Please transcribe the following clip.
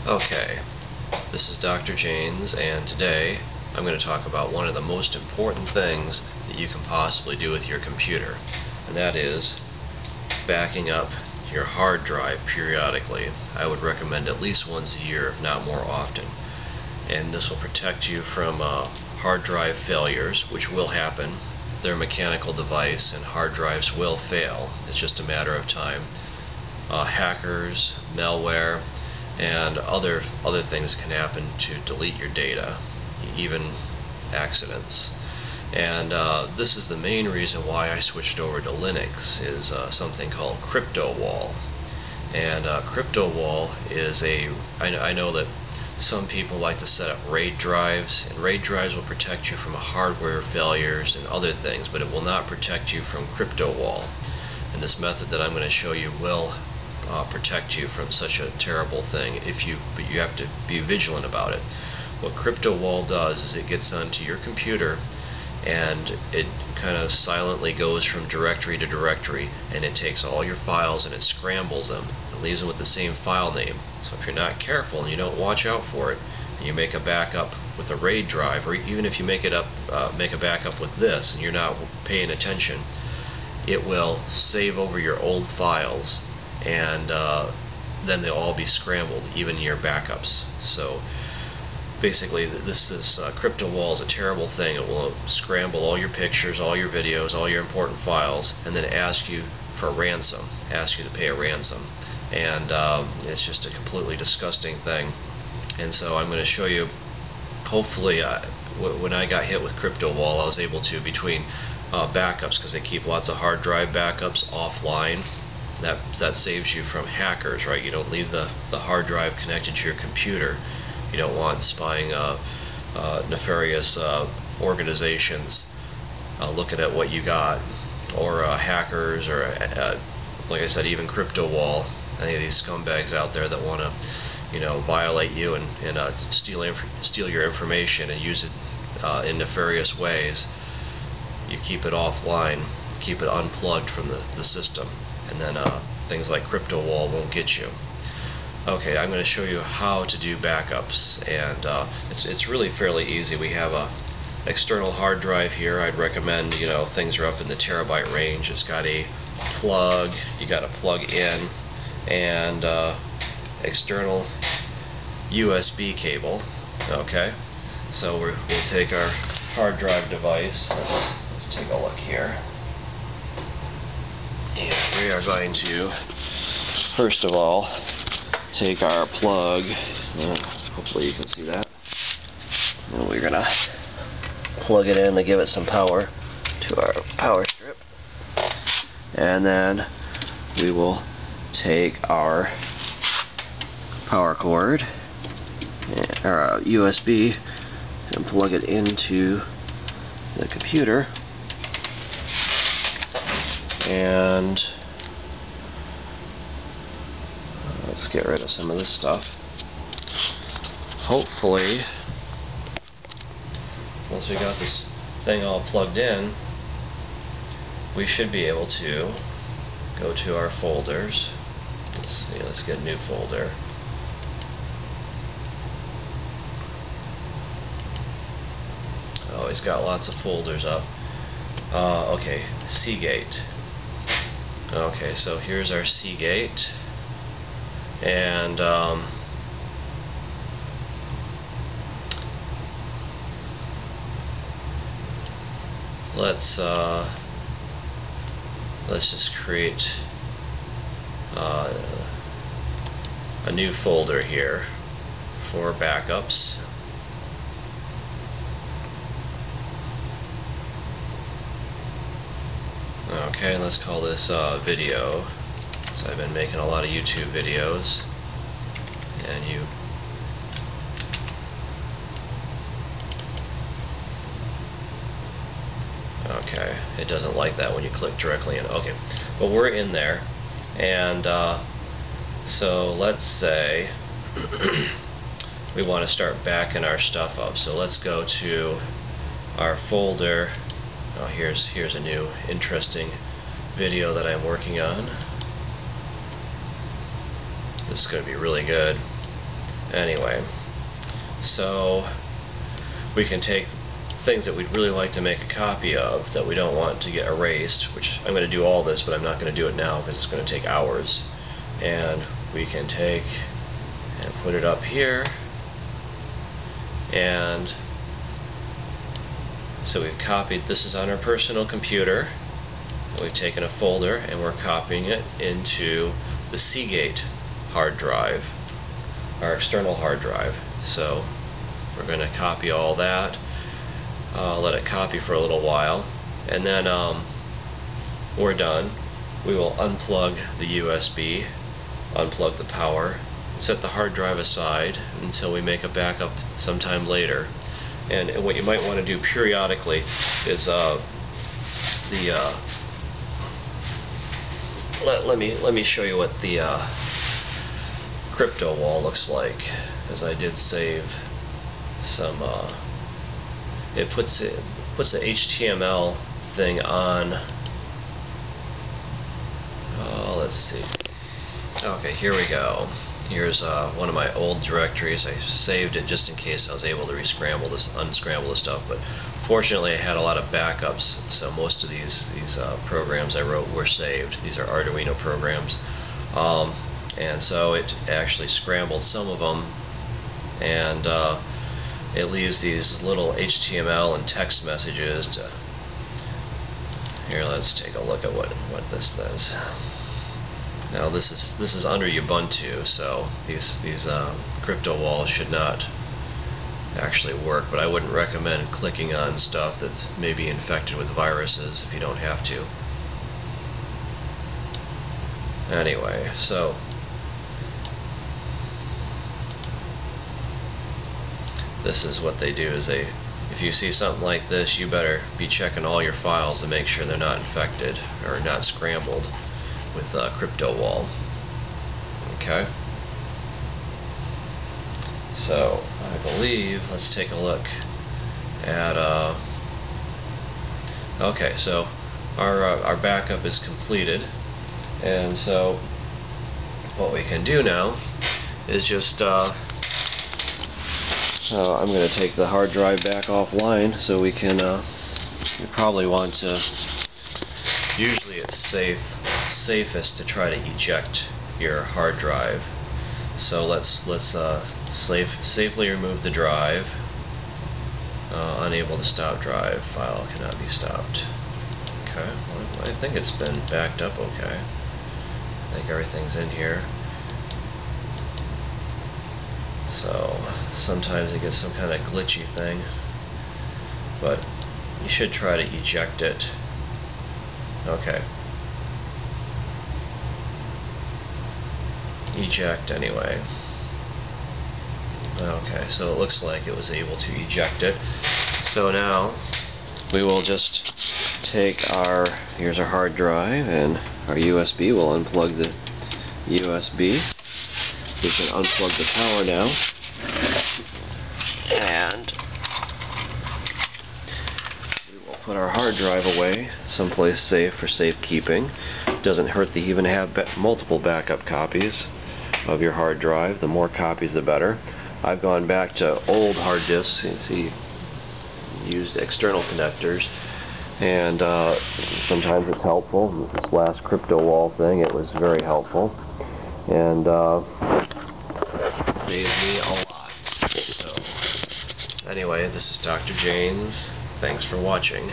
Okay, this is Dr. Janes, and today I'm going to talk about one of the most important things that you can possibly do with your computer, and that is backing up your hard drive periodically. I would recommend at least once a year, if not more often. And this will protect you from hard drive failures, which will happen. They're a mechanical device, and hard drives will fail. It's just a matter of time. Hackers, malware, and other things can happen to delete your data, even accidents. And this is the main reason why I switched over to Linux, is something called Cryptowall. And Cryptowall is I know that some people like to set up RAID drives, and RAID drives will protect you from hardware failures and other things, but it will not protect you from Cryptowall. And this method that I'm going to show you will protect you from such a terrible thing, but you have to be vigilant about it. What Cryptowall does is it gets onto your computer, and it kind of silently goes from directory to directory, and it takes all your files and it scrambles them and leaves them with the same file name. So if you're not careful and you don't watch out for it, and you make a backup with a RAID drive, or even if you make a backup with this and you're not paying attention, it will save over your old files, and then they'll all be scrambled, even your backups. So basically, this Cryptowall is a terrible thing. It will scramble all your pictures, all your videos, all your important files, and then ask you for a ransom, ask you to pay a ransom. And it's just a completely disgusting thing. And so I'm going to show you, hopefully, when I got hit with Cryptowall, I was able to, between backups, because they keep lots of hard drive backups offline. That saves you from hackers, right? You don't leave the hard drive connected to your computer. You don't want spying nefarious organizations looking at what you got, or hackers, or like I said, even Cryptowall. Any of these scumbags out there that want to, violate you and steal your information and use it in nefarious ways. You keep it offline, keep it unplugged from the system, and then things like Cryptowall won't get you. Okay, I'm going to show you how to do backups, and it's really fairly easy. We have a external hard drive here. I'd recommend, things are up in the terabyte range. It's got a plug, you got a plug in, and external USB cable. Okay, so we'll take our hard drive device. Let's take a look here. And we are going to, first of all, take our plug, hopefully you can see that, and we're going to plug it in to give it some power to our power strip, and then we will take our power cord, our USB, and plug it into the computer, and let's get rid of some of this stuff. Hopefully, once we got this thing all plugged in, we should be able to go to our folders. Let's see, let's get a new folder. Oh, he's got lots of folders up. Okay, Seagate. Okay, so here's our Seagate. And let's just create a new folder here for backups. Okay, let's call this video. So I've been making a lot of YouTube videos, and okay, it doesn't like that when you click directly in. Okay, but we're in there, and so let's say we want to start backing our stuff up. So let's go to our folder. Oh, here's a new interesting video that I'm working on. This is going to be really good. Anyway, so we can take things that we'd really like to make a copy of that we don't want to get erased, which I'm going to do all this, but I'm not going to do it now because it's going to take hours. And we can take and put it up here, and so we've copied, this is on our personal computer, and we've taken a folder and we're copying it into the Seagate hard drive, our external hard drive. So we're going to copy all that, let it copy for a little while, and then we're done. We will unplug the USB, unplug the power, set the hard drive aside until we make a backup sometime later. And what you might want to do periodically is let me show you what the Cryptowall looks like, as I did save some. It puts the HTML thing on. Let's see. Okay, here we go. Here's one of my old directories. I saved it just in case I was able to unscramble this stuff, but fortunately I had a lot of backups, so most of these programs I wrote were saved. These are Arduino programs, and so it actually scrambled some of them, and it leaves these little HTML and text messages to. Here, let's take a look at what this says. Now this is under Ubuntu, so these Cryptowalls should not actually work, but I wouldn't recommend clicking on stuff that's maybe infected with viruses if you don't have to. Anyway, so this is what they do, is if you see something like this, you better be checking all your files to make sure they're not infected or not scrambled with Cryptowall. Okay, so I believe, let's take a look at okay, so our backup is completed, and so what we can do now is just I'm going to take the hard drive back offline, so we can you probably want to, usually it's safest to try to eject your hard drive. So let's safely remove the drive. Unable to stop drive. File cannot be stopped. Okay, well, I think it's been backed up okay. I think everything's in here. So sometimes it gets some kind of glitchy thing, but you should try to eject it. Okay. Eject anyway. Okay, so it looks like it was able to eject it. So now we will just take here's our hard drive and our USB. We'll unplug the USB. We can unplug the power now. And we will put our hard drive away someplace safe for safekeeping. Doesn't hurt to even have multiple backup copies of your hard drive. The more copies the better. I've gone back to old hard disks. You see, used external connectors, and sometimes it's helpful. With this last Cryptowall thing, it was very helpful, and saved me a lot. So anyway, this is Dr. Janes. Thanks for watching.